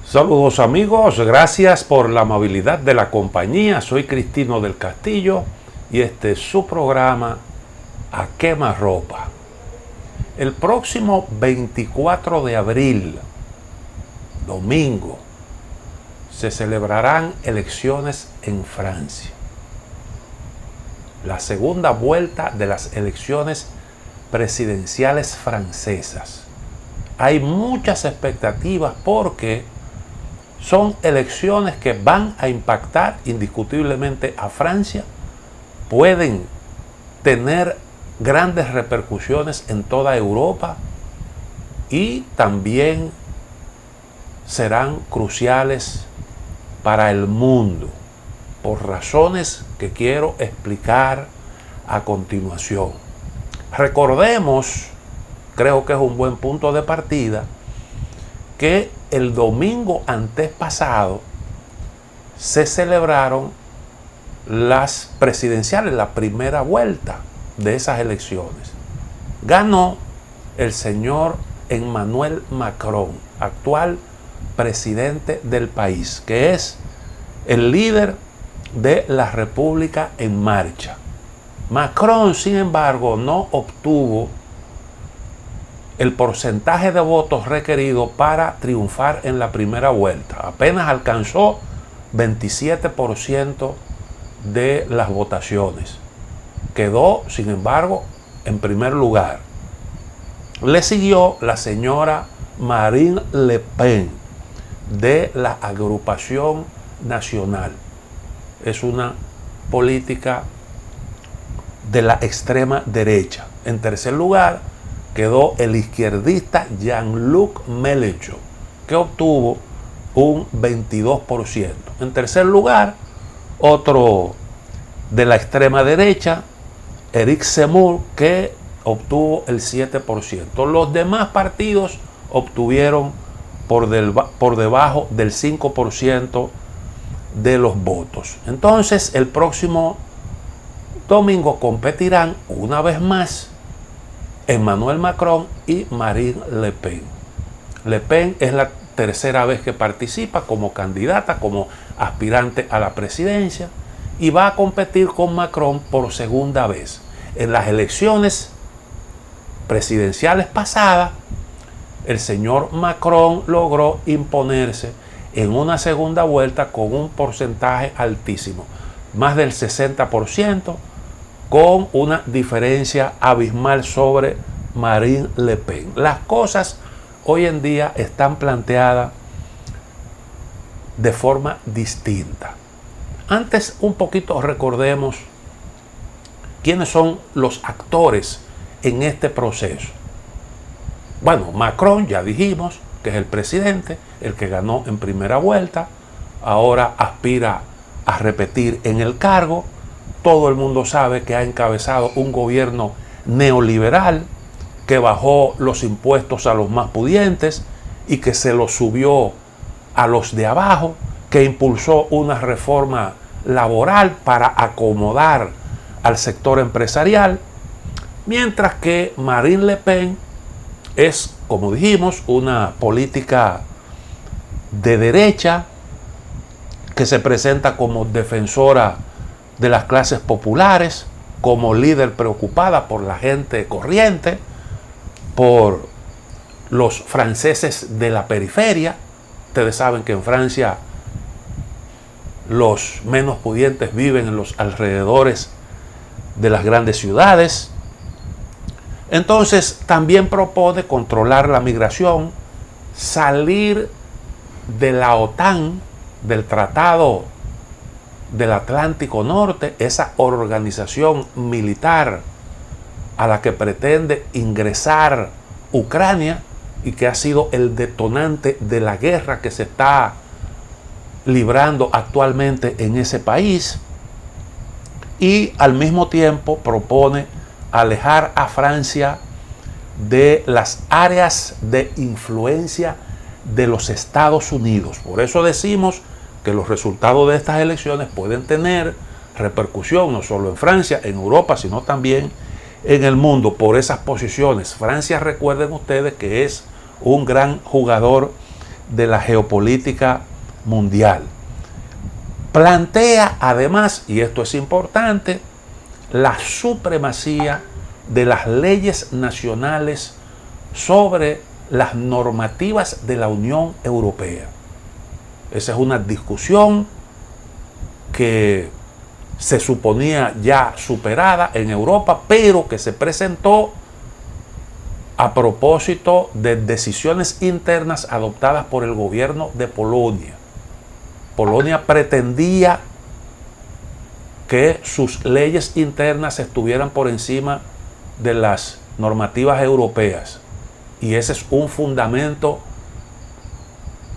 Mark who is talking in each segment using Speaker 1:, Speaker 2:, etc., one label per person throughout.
Speaker 1: Saludos amigos, gracias por la amabilidad de la compañía. Soy Cristino del Castillo y este es su programa A Quemarropa. El próximo 24 de abril, domingo, se celebrarán elecciones en Francia. La segunda vuelta de las elecciones presidenciales francesas. Hay muchas expectativas porque son elecciones que van a impactar indiscutiblemente a Francia, pueden tener grandes repercusiones en toda Europa y también serán cruciales para el mundo, por razones que quiero explicar a continuación. Recordemos, creo que es un buen punto de partida, que el domingo antepasado se celebraron las presidenciales, la primera vuelta de esas elecciones. Ganó el señor Emmanuel Macron, actual presidente del país, que es el líder de la República en marcha. Macron, sin embargo, no obtuvo el porcentaje de votos requerido para triunfar en la primera vuelta. Apenas alcanzó 27% de las votaciones. Quedó, sin embargo, en primer lugar. Le siguió la señora Marine Le Pen, de la Agrupación Nacional. Es una política de la extrema derecha. En tercer lugar, quedó el izquierdista Jean-Luc Mélenchon, que obtuvo un 22%. En tercer lugar, otro de la extrema derecha, Éric Zemmour, que obtuvo el 7%. Los demás partidos obtuvieron por debajo del 5% de los votos. Entonces, el próximo domingo competirán una vez más Emmanuel Macron y Marine Le Pen. Le Pen es la tercera vez que participa como candidata, como aspirante a la presidencia, y va a competir con Macron por segunda vez. En las elecciones presidenciales pasadas, el señor Macron logró imponerse en una segunda vuelta con un porcentaje altísimo, más del 60%, con una diferencia abismal sobre Marine Le Pen. Las cosas hoy en día están planteadas de forma distinta. Antes, un poquito recordemos quiénes son los actores en este proceso. Bueno, Macron, ya dijimos que es el presidente, el que ganó en primera vuelta, ahora aspira a repetir en el cargo. Todo el mundo sabe que ha encabezado un gobierno neoliberal que bajó los impuestos a los más pudientes y que se los subió a los de abajo, que impulsó una reforma laboral para acomodar al sector empresarial, mientras que Marine Le Pen es, como dijimos, una política de derecha que se presenta como defensora de las clases populares, como líder preocupada por la gente corriente, por los franceses de la periferia. Ustedes saben que en Francia los menos pudientes viven en los alrededores de las grandes ciudades. Entonces también propone controlar la migración, salir de la OTAN, del Tratado del Atlántico Norte, esa organización militar a la que pretende ingresar Ucrania y que ha sido el detonante de la guerra que se está librando actualmente en ese país, y al mismo tiempo propone alejar a Francia de las áreas de influencia de los Estados Unidos. Por eso decimos que los resultados de estas elecciones pueden tener repercusión no solo en Francia, en Europa, sino también en el mundo por esas posiciones. Francia, recuerden ustedes que es un gran jugador de la geopolítica mundial. Plantea además, y esto es importante, la supremacía de las leyes nacionales sobre las normativas de la Unión Europea. Esa es una discusión que se suponía ya superada en Europa, pero que se presentó a propósito de decisiones internas adoptadas por el gobierno de Polonia. Polonia pretendía que sus leyes internas estuvieran por encima de las normativas europeas. Y ese es un fundamento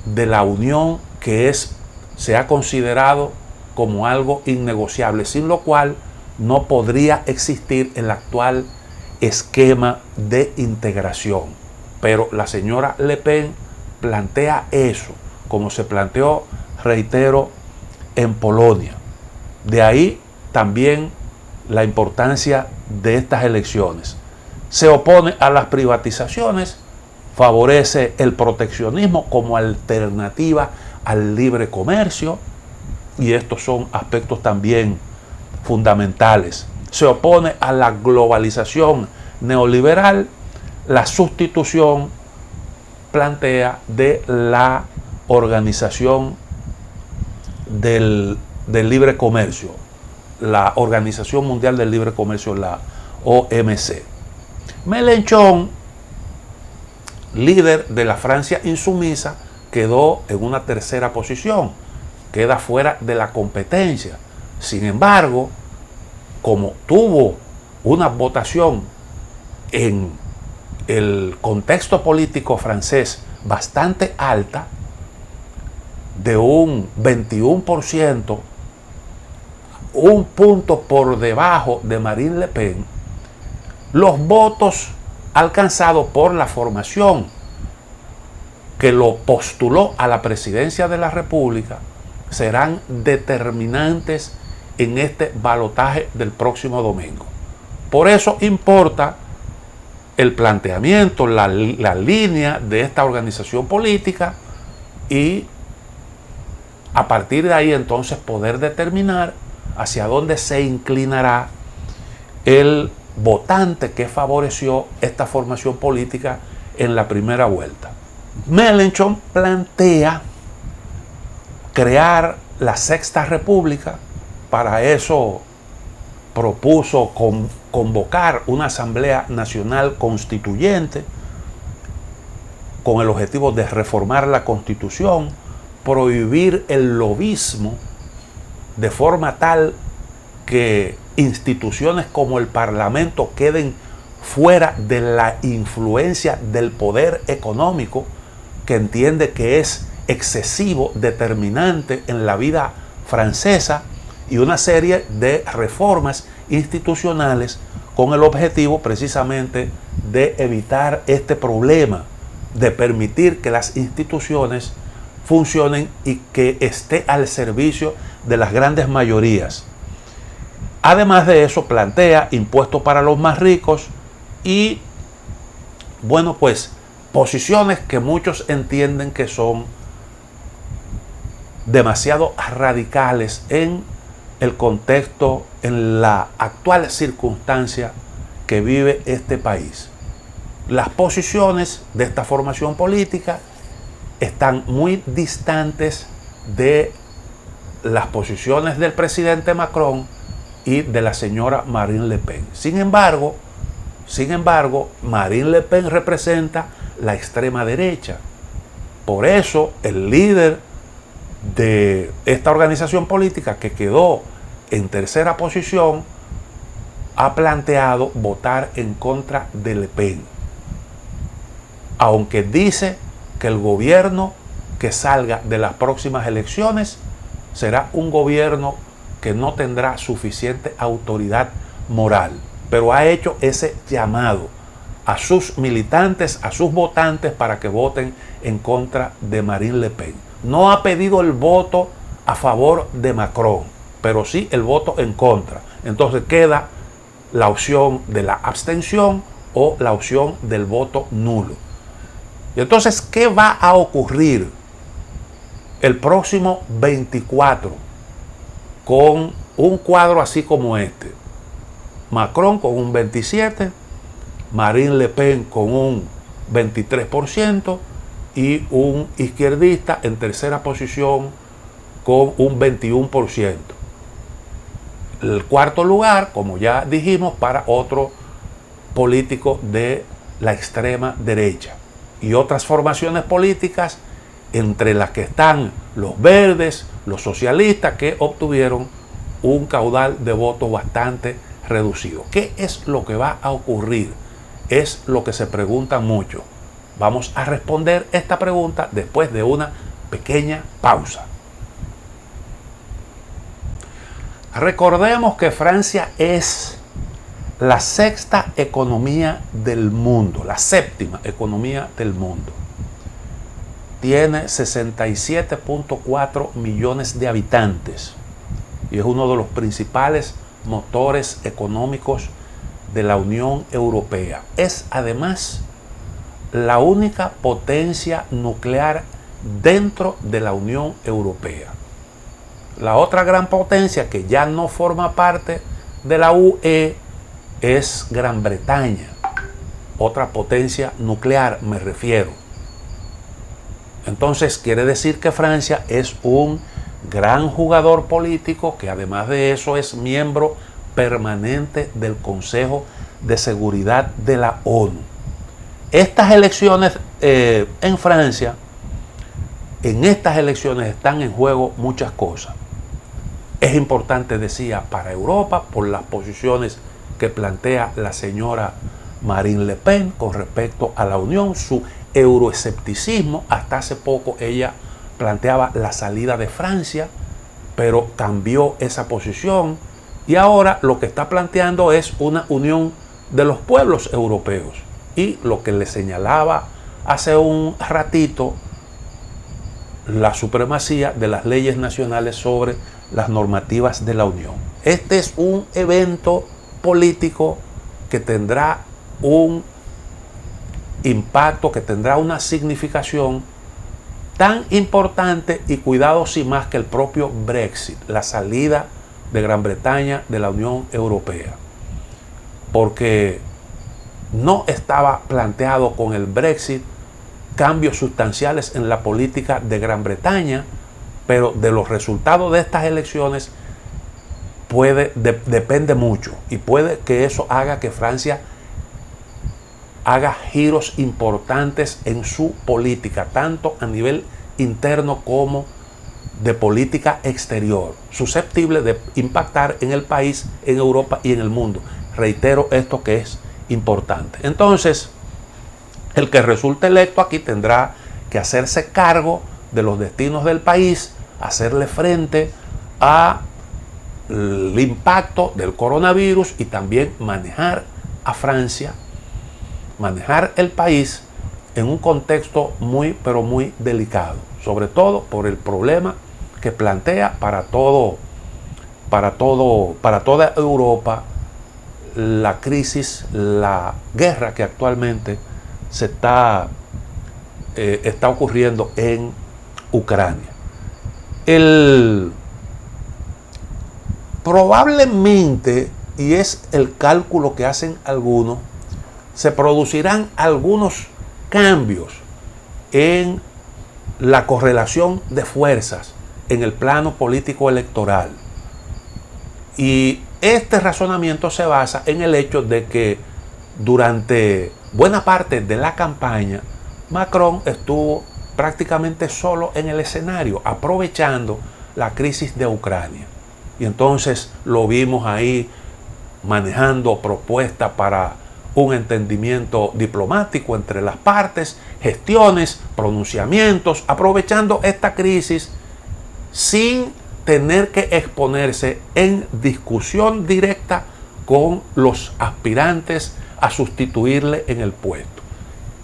Speaker 1: de la Unión que se ha considerado como algo innegociable, sin lo cual no podría existir el actual esquema de integración. Pero la señora Le Pen plantea eso, como se planteó, reitero, en Polonia. De ahí también la importancia de estas elecciones. Se opone a las privatizaciones, favorece el proteccionismo como alternativa al libre comercio, y estos son aspectos también fundamentales. Se opone a la globalización neoliberal, la sustitución plantea de la Organización del Libre Comercio, la Organización Mundial del Libre Comercio, la OMC. Mélenchon, líder de la Francia insumisa, quedó en una tercera posición, queda fuera de la competencia. Sin embargo, como tuvo una votación en el contexto político francés bastante alta, de un 21%, un punto por debajo de Marine Le Pen, los votos alcanzados por la formación que lo postuló a la presidencia de la República serán determinantes en este balotaje del próximo domingo. Por eso importa el planteamiento, la línea de esta organización política, y a partir de ahí entonces poder determinar hacia dónde se inclinará el votante que favoreció esta formación política en la primera vuelta. Mélenchon plantea crear la Sexta República. Para eso propuso convocar una Asamblea Nacional Constituyente con el objetivo de reformar la Constitución, prohibir el lobismo de forma tal que instituciones como el Parlamento queden fuera de la influencia del poder económico, que entiende que es excesivo, determinante en la vida francesa, y una serie de reformas institucionales con el objetivo precisamente de evitar este problema, de permitir que las instituciones funcionen y que esté al servicio de las grandes mayorías. Además de eso, plantea impuestos para los más ricos y, bueno, pues posiciones que muchos entienden que son demasiado radicales en el contexto, en la actual circunstancia que vive este país. Las posiciones de esta formación política están muy distantes de las posiciones del presidente Macron y de la señora Marine Le Pen. Sin embargo, Marine Le Pen representa la extrema derecha. Por eso, el líder de esta organización política, que quedó en tercera posición, ha planteado votar en contra de Le Pen, aunque dice que el gobierno que salga de las próximas elecciones será un gobierno que no tendrá suficiente autoridad moral, pero ha hecho ese llamado a sus militantes, a sus votantes, para que voten en contra de Marine Le Pen. No ha pedido el voto a favor de Macron, pero sí el voto en contra. Entonces queda la opción de la abstención o la opción del voto nulo. Y entonces, ¿qué va a ocurrir el próximo 24 con un cuadro así como este. Macron con un 27%, Marine Le Pen con un 23% y un izquierdista en tercera posición con un 21%. El cuarto lugar, como ya dijimos, para otro político de la extrema derecha. Y otras formaciones políticas, entre las que están los verdes, los socialistas, que obtuvieron un caudal de votos bastante reducido. ¿Qué es lo que va a ocurrir? Es lo que se preguntan mucho. Vamos a responder esta pregunta después de una pequeña pausa. Recordemos que Francia es la sexta economía del mundo, la séptima economía del mundo. Tiene 67.4 millones de habitantes y es uno de los principales motores económicos de la Unión Europea. Es además la única potencia nuclear dentro de la Unión Europea. La otra gran potencia que ya no forma parte de la UE es Gran Bretaña, otra potencia nuclear me refiero. Entonces quiere decir que Francia es un gran jugador político que además de eso es miembro permanente del Consejo de Seguridad de la ONU. Estas elecciones en Francia, en estas elecciones están en juego muchas cosas. Es importante, decía, para Europa por las posiciones que plantea la señora Marine Le Pen con respecto a la Unión, su euroescepticismo. Hasta hace poco ella planteaba la salida de Francia, pero cambió esa posición y ahora lo que está planteando es una unión de los pueblos europeos. Y lo que le señalaba hace un ratito, la supremacía de las leyes nacionales sobre las normativas de la Unión. Este es un evento político que tendrá un impacto, que tendrá una significación tan importante y cuidado sin más que el propio Brexit, la salida de Gran Bretaña de la Unión Europea. Porque no estaba planteado con el Brexit cambios sustanciales en la política de Gran Bretaña, pero de los resultados de estas elecciones depende mucho y puede que eso haga que Francia haga giros importantes en su política, tanto a nivel interno como de política exterior, susceptible de impactar en el país, en Europa y en el mundo. Reitero esto que es importante. Entonces, el que resulte electo aquí tendrá que hacerse cargo de los destinos del país, hacerle frente al impacto del coronavirus y también manejar a Francia, manejar el país en un contexto muy, pero muy delicado, sobre todo por el problema que plantea para toda Europa la crisis, la guerra que actualmente se está ocurriendo en Ucrania. Probablemente, y es el cálculo que hacen algunos, se producirán algunos cambios en la correlación de fuerzas en el plano político electoral. Y este razonamiento se basa en el hecho de que durante buena parte de la campaña Macron estuvo prácticamente solo en el escenario, aprovechando la crisis de Ucrania. Y entonces lo vimos ahí manejando propuestas para un entendimiento diplomático entre las partes, gestiones, pronunciamientos, aprovechando esta crisis sin tener que exponerse en discusión directa con los aspirantes a sustituirle en el puesto.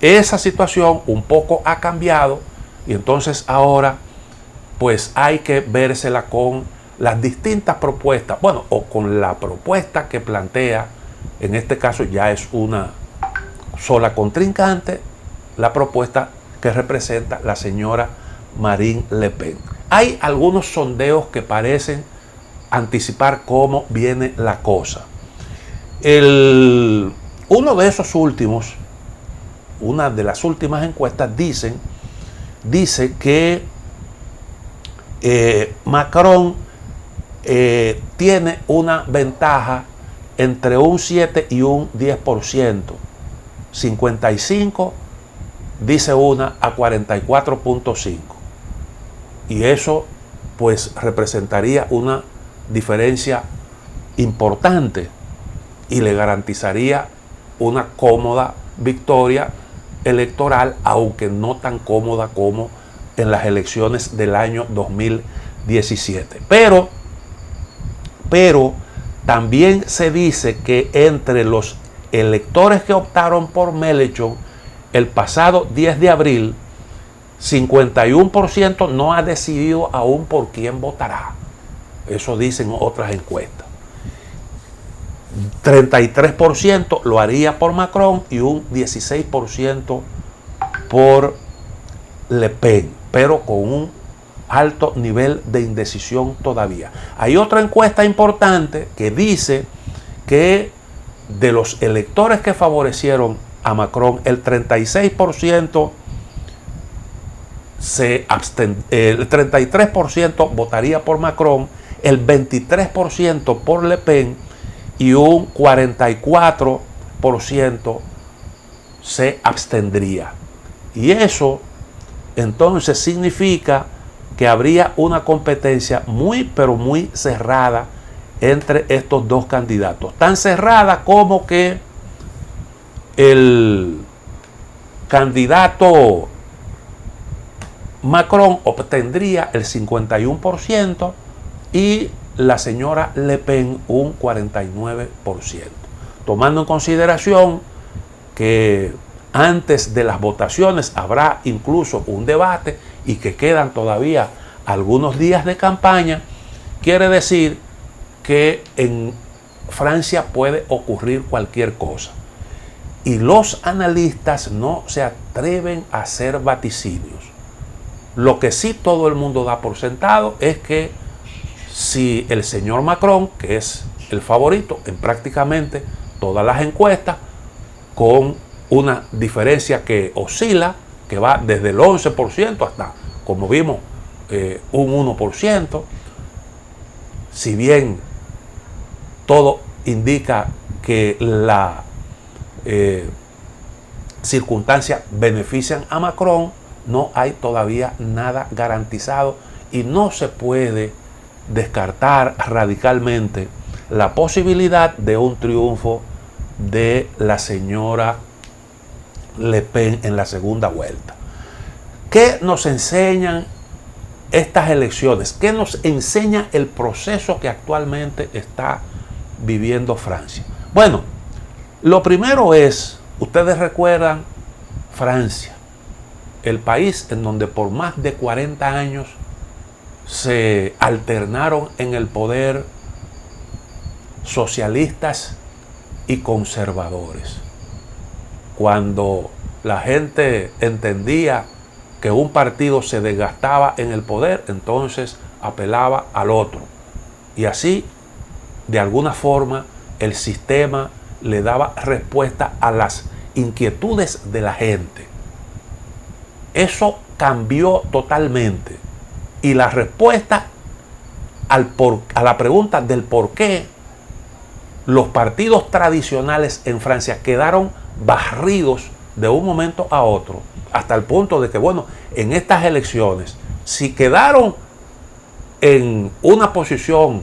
Speaker 1: Esa situación un poco ha cambiado y entonces ahora pues hay que vérsela con las distintas propuestas, bueno, o con la propuesta que plantea, en este caso ya es una sola contrincante, la propuesta que representa la señora Marine Le Pen. Hay algunos sondeos que parecen anticipar cómo viene la cosa. Uno de esos últimos, una de las últimas encuestas dice que Macron tiene una ventaja entre un 7 y un 10%. 55 dice una a 44.5. Y eso pues representaría una diferencia importante y le garantizaría una cómoda victoria electoral, aunque no tan cómoda como en las elecciones del año 2017. Pero también se dice que entre los electores que optaron por Mélenchon el pasado 10 de abril, 51% no ha decidido aún por quién votará. Eso dicen otras encuestas. 33% lo haría por Macron y un 16% por Le Pen, pero con un alto nivel de indecisión todavía. Hay otra encuesta importante que dice que de los electores que favorecieron a Macron, el 36% el 33% votaría por Macron, el 23% por Le Pen y un 44% se abstendría. Y eso entonces significa que habría una competencia muy pero muy cerrada entre estos dos candidatos. Tan cerrada como que el candidato Macron obtendría el 51% y la señora Le Pen un 49%. Tomando en consideración que antes de las votaciones habrá incluso un debate y que quedan todavía algunos días de campaña, quiere decir que en Francia puede ocurrir cualquier cosa. Y los analistas no se atreven a hacer vaticinios. Lo que sí todo el mundo da por sentado es que si el señor Macron, que es el favorito en prácticamente todas las encuestas, con una diferencia que oscila, que va desde el 11% hasta, como vimos, un 1%, si bien todo indica que la circunstancias benefician a Macron, no hay todavía nada garantizado y no se puede descartar radicalmente la posibilidad de un triunfo de la señora Le Pen en la segunda vuelta. ¿Qué nos enseñan estas elecciones? ¿Qué nos enseña el proceso que actualmente está viviendo Francia? Bueno, lo primero es, ustedes recuerdan, Francia, el país en donde por más de 40 años se alternaron en el poder socialistas y conservadores. Cuando la gente entendía que un partido se desgastaba en el poder, entonces apelaba al otro. Y así, de alguna forma, el sistema le daba respuesta a las inquietudes de la gente. Eso cambió totalmente. Y la respuesta a la pregunta del por qué los partidos tradicionales en Francia quedaron barridos de un momento a otro, hasta el punto de que, bueno, en estas elecciones, si quedaron en una posición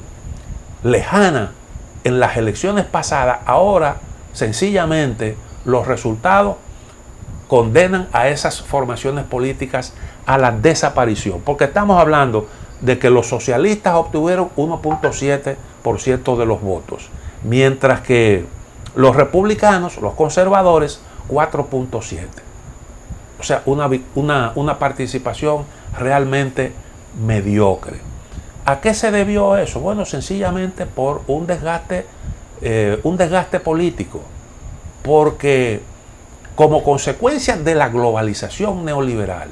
Speaker 1: lejana en las elecciones pasadas, ahora sencillamente los resultados condenan a esas formaciones políticas a la desaparición, porque estamos hablando de que los socialistas obtuvieron 1.7% de los votos, mientras que los republicanos, los conservadores, 4.7%. O sea, una participación realmente mediocre. ¿A qué se debió eso? Bueno, sencillamente por un desgaste político, porque como consecuencia de la globalización neoliberal,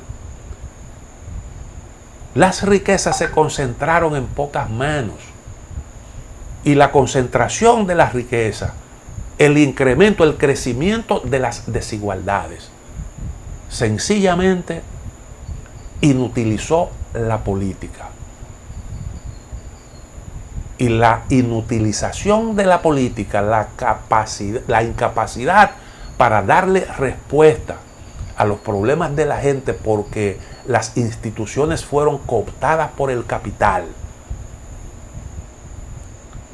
Speaker 1: Las riquezas se concentraron en pocas manos. Y la concentración de las riquezas, el incremento, el crecimiento de las desigualdades, sencillamente inutilizó la política. Y la inutilización de la política, la incapacidad para darle respuesta a los problemas de la gente porque las instituciones fueron cooptadas por el capital,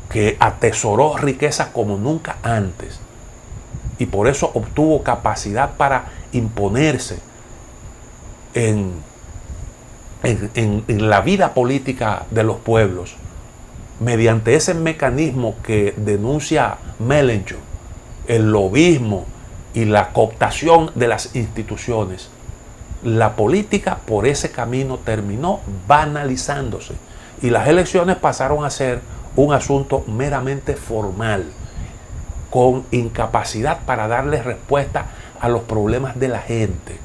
Speaker 1: que atesoró riqueza como nunca antes y por eso obtuvo capacidad para imponerse en la vida política de los pueblos mediante ese mecanismo que denuncia Mellenchuk, el lobismo y la cooptación de las instituciones. La política por ese camino terminó banalizándose y las elecciones pasaron a ser un asunto meramente formal, con incapacidad para darle respuesta a los problemas de la gente.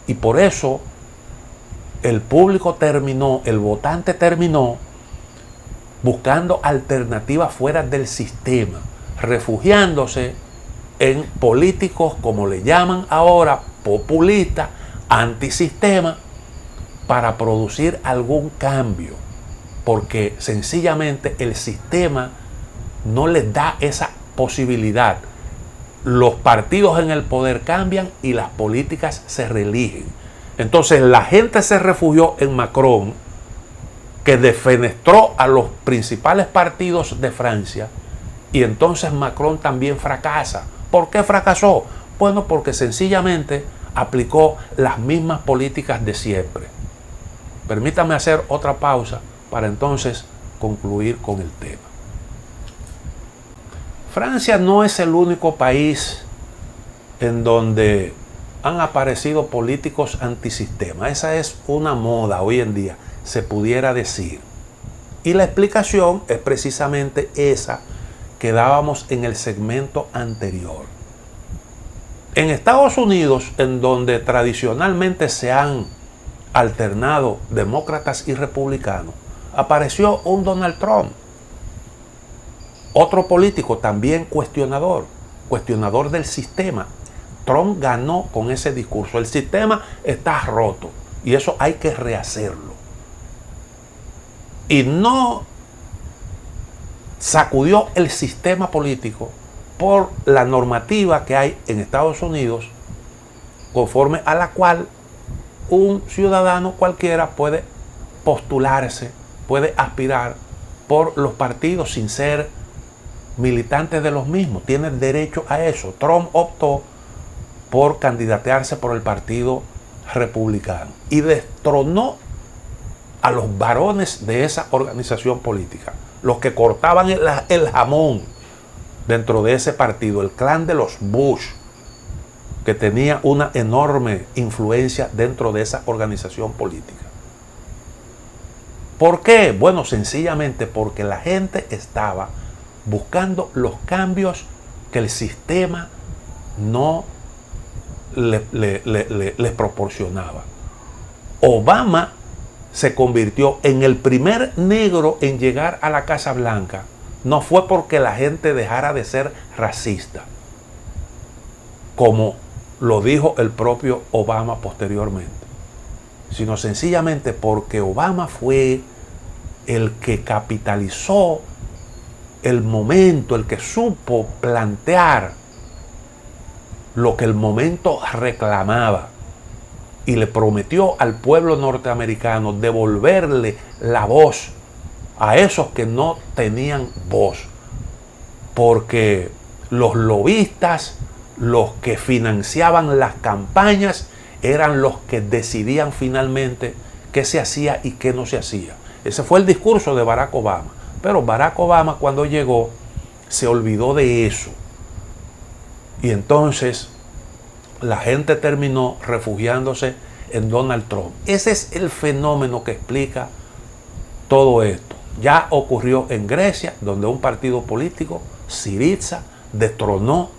Speaker 1: Y por eso el público terminó, el votante terminó buscando alternativas fuera del sistema, refugiándose en políticos, como le llaman ahora, populistas, antisistema, para producir algún cambio, porque sencillamente el sistema no les da esa posibilidad. Los partidos en el poder cambian y las políticas se reeligen. Entonces la gente se refugió en Macron, que defenestró a los principales partidos de Francia, y entonces Macron también fracasa. ¿Por qué fracasó? Bueno, porque sencillamente aplicó las mismas políticas de siempre. Permítame hacer otra pausa para entonces concluir con el tema. Francia no es el único país en donde han aparecido políticos antisistema. Esa es una moda hoy en día, se pudiera decir. Y la explicación es precisamente esa que dábamos en el segmento anterior. En Estados Unidos, en donde tradicionalmente se han alternado demócratas y republicanos, apareció un Donald Trump, otro político también cuestionador del sistema. Trump ganó con ese discurso. El sistema está roto y eso hay que rehacerlo. Y no sacudió el sistema político por la normativa que hay en Estados Unidos, conforme a la cual un ciudadano cualquiera puede postularse, puede aspirar por los partidos sin ser militante de los mismos. Tiene derecho a eso. Trump optó por candidatearse por el Partido Republicano y destronó a los varones de esa organización política, los que cortaban el jamón dentro de ese partido, el clan de los Bush, que tenía una enorme influencia dentro de esa organización política. ¿Por qué? Bueno, sencillamente porque la gente estaba buscando los cambios que el sistema no les proporcionaba. Obama se convirtió en el primer negro en llegar a la Casa Blanca. No fue porque la gente dejara de ser racista, como lo dijo el propio Obama posteriormente, sino sencillamente porque Obama fue el que capitalizó el momento, el que supo plantear lo que el momento reclamaba y le prometió al pueblo norteamericano devolverle la voz a esos que no tenían voz, porque los lobistas, los que financiaban las campañas, eran los que decidían finalmente qué se hacía y qué no se hacía. Ese fue el discurso de Barack Obama. Pero Barack Obama, cuando llegó, se olvidó de eso. Y entonces la gente terminó refugiándose en Donald Trump. Ese es el fenómeno que explica todo esto. Ya ocurrió en Grecia, donde un partido político, Syriza, destronó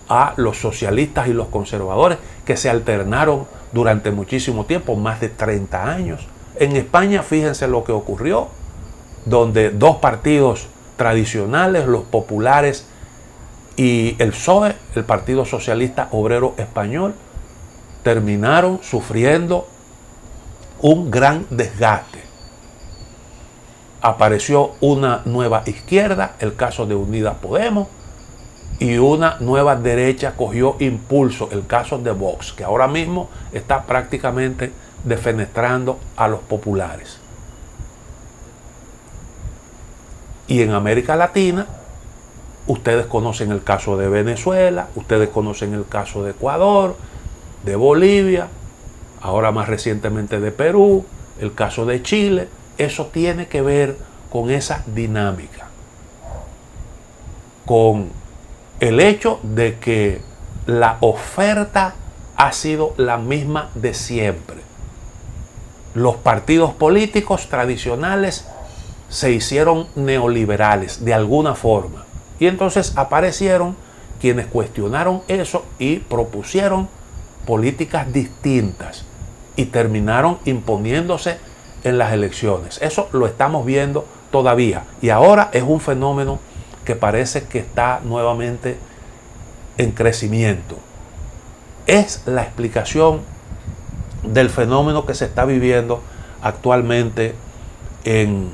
Speaker 1: a los socialistas y los conservadores que se alternaron durante muchísimo tiempo, más de 30 años En España, fíjense lo que ocurrió, donde dos partidos tradicionales, los populares y el PSOE, el Partido Socialista Obrero Español, terminaron sufriendo un gran desgaste. Apareció una nueva izquierda, el caso de Unidas Podemos, y una nueva derecha cogió impulso, el caso de Vox, que ahora mismo está prácticamente defenestrando a los populares. Y en América Latina, ustedes conocen el caso de Venezuela, ustedes conocen el caso de Ecuador, de Bolivia, ahora más recientemente de Perú, el caso de Chile. Eso tiene que ver con esa dinámica, con el hecho de que la oferta ha sido la misma de siempre. Los partidos políticos tradicionales se hicieron neoliberales de alguna forma. Y entonces aparecieron quienes cuestionaron eso y propusieron políticas distintas y terminaron imponiéndose en las elecciones. Eso lo estamos viendo todavía. Y ahora es un fenómeno que parece que está nuevamente en crecimiento. Es la explicación del fenómeno que se está viviendo actualmente en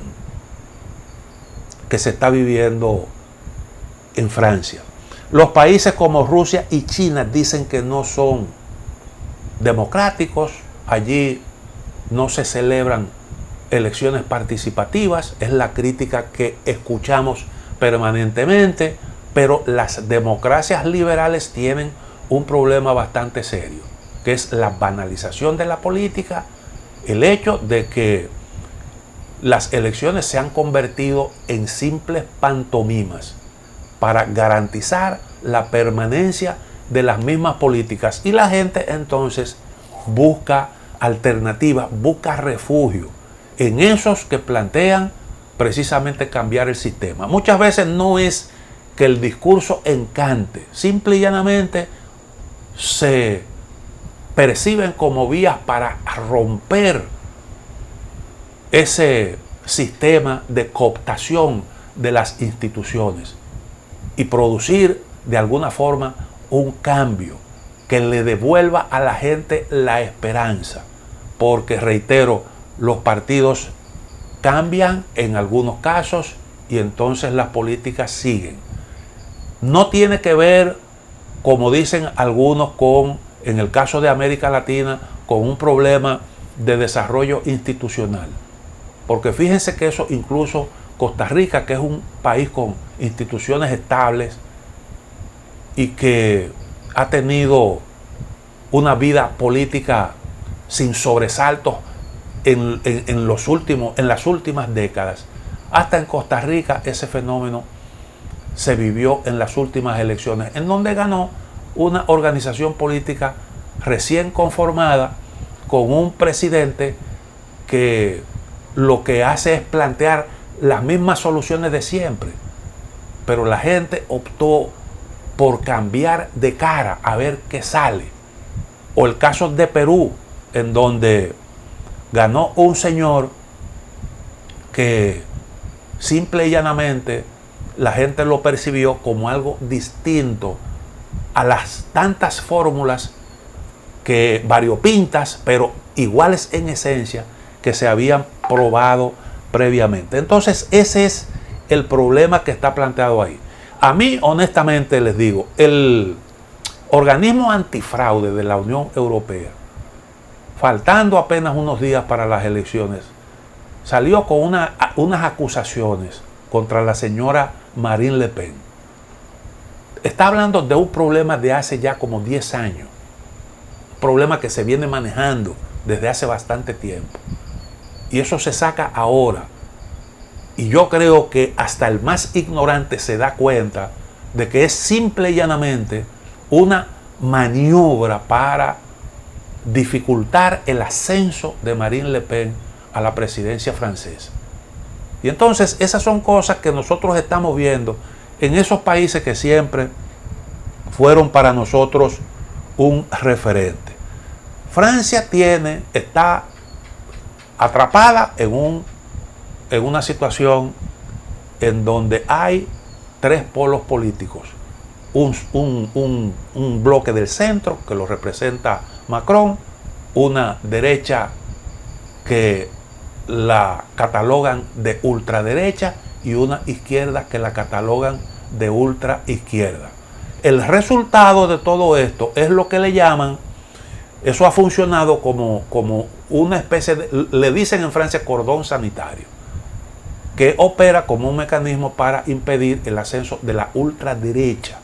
Speaker 1: Francia. Los países como Rusia y China dicen que no son democráticos. Allí no se celebran elecciones participativas. Es la crítica que escuchamos permanentemente. Pero las democracias liberales tienen un problema bastante serio, que es la banalización de la política, el hecho de que las elecciones se han convertido en simples pantomimas para garantizar la permanencia de las mismas políticas, y la gente entonces busca alternativas, busca refugio en esos que plantean precisamente cambiar el sistema. Muchas veces no es que el discurso encante, simple y llanamente se perciben como vías para romper ese sistema de cooptación de las instituciones y producir de alguna forma un cambio que le devuelva a la gente la esperanza. Porque, reitero, los partidos cambian en algunos casos y entonces las políticas siguen. No tiene que ver, como dicen algunos, en el caso de América Latina, con un problema de desarrollo institucional. Porque fíjense que eso, incluso Costa Rica, que es un país con instituciones estables y que ha tenido una vida política sin sobresaltos en las últimas décadas, hasta en Costa Rica ese fenómeno se vivió en las últimas elecciones, en donde ganó una organización política recién conformada con un presidente que lo que hace es plantear las mismas soluciones de siempre, pero la gente optó por cambiar de cara a ver qué sale. O el caso de Perú, en donde ganó un señor que simple y llanamente la gente lo percibió como algo distinto a las tantas fórmulas que variopintas, pero iguales en esencia, que se habían probado previamente. Entonces, ese es el problema que está planteado ahí. A mí, honestamente, les digo, el organismo antifraude de la Unión Europea, faltando apenas unos días para las elecciones, salió con unas acusaciones contra la señora Marine Le Pen. Está hablando de un problema de hace ya como 10 años. Un problema que se viene manejando desde hace bastante tiempo. Y eso se saca ahora. Y yo creo que hasta el más ignorante se da cuenta de que es simple y llanamente una maniobra para dificultar el ascenso de Marine Le Pen a la presidencia francesa. Y entonces esas son cosas que nosotros estamos viendo en esos países que siempre fueron para nosotros un referente. Francia está atrapada en una situación en donde hay tres polos políticos. Un bloque del centro que lo representa Macron, una derecha que la catalogan de ultraderecha y una izquierda que la catalogan de ultraizquierda. El resultado de todo esto es lo que le llaman, eso ha funcionado como una especie de, le dicen en Francia, cordón sanitario, que opera como un mecanismo para impedir el ascenso de la ultraderecha.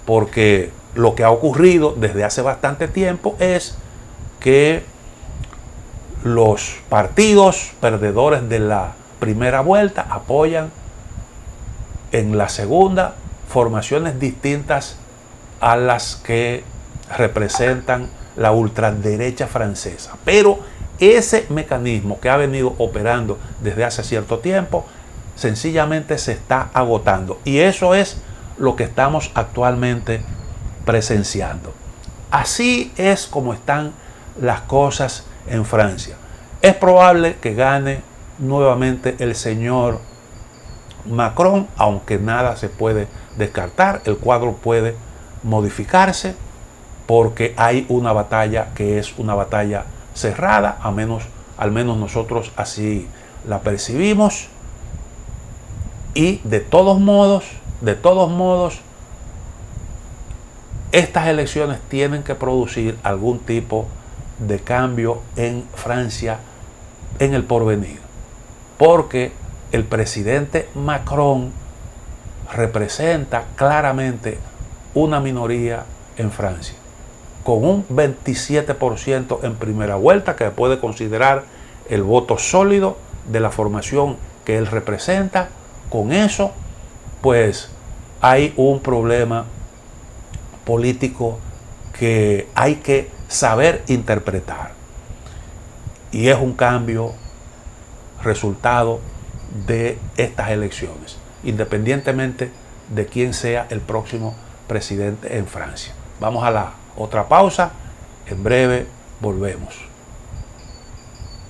Speaker 1: Porque lo que ha ocurrido desde hace bastante tiempo es que los partidos perdedores de la primera vuelta apoyan en la segunda formaciones distintas a las que representan la ultraderecha francesa. Pero ese mecanismo que ha venido operando desde hace cierto tiempo sencillamente se está agotando, y eso es lo que estamos actualmente presenciando. Así es como están las cosas en Francia. Es probable que gane nuevamente el señor Macron, aunque nada se puede descartar. El cuadro puede modificarse porque hay una batalla que es una batalla cerrada, al menos nosotros así la percibimos. Y de todos modos, estas elecciones tienen que producir algún tipo de cambio en Francia en el porvenir, porque el presidente Macron representa claramente una minoría en Francia, con un 27% en primera vuelta, que puede considerar el voto sólido de la formación que él representa. Con eso, pues hay un problema político que hay que saber interpretar, y es un cambio resultado de estas elecciones, independientemente de quién sea el próximo presidente en Francia. Vamos a la otra pausa, en breve volvemos.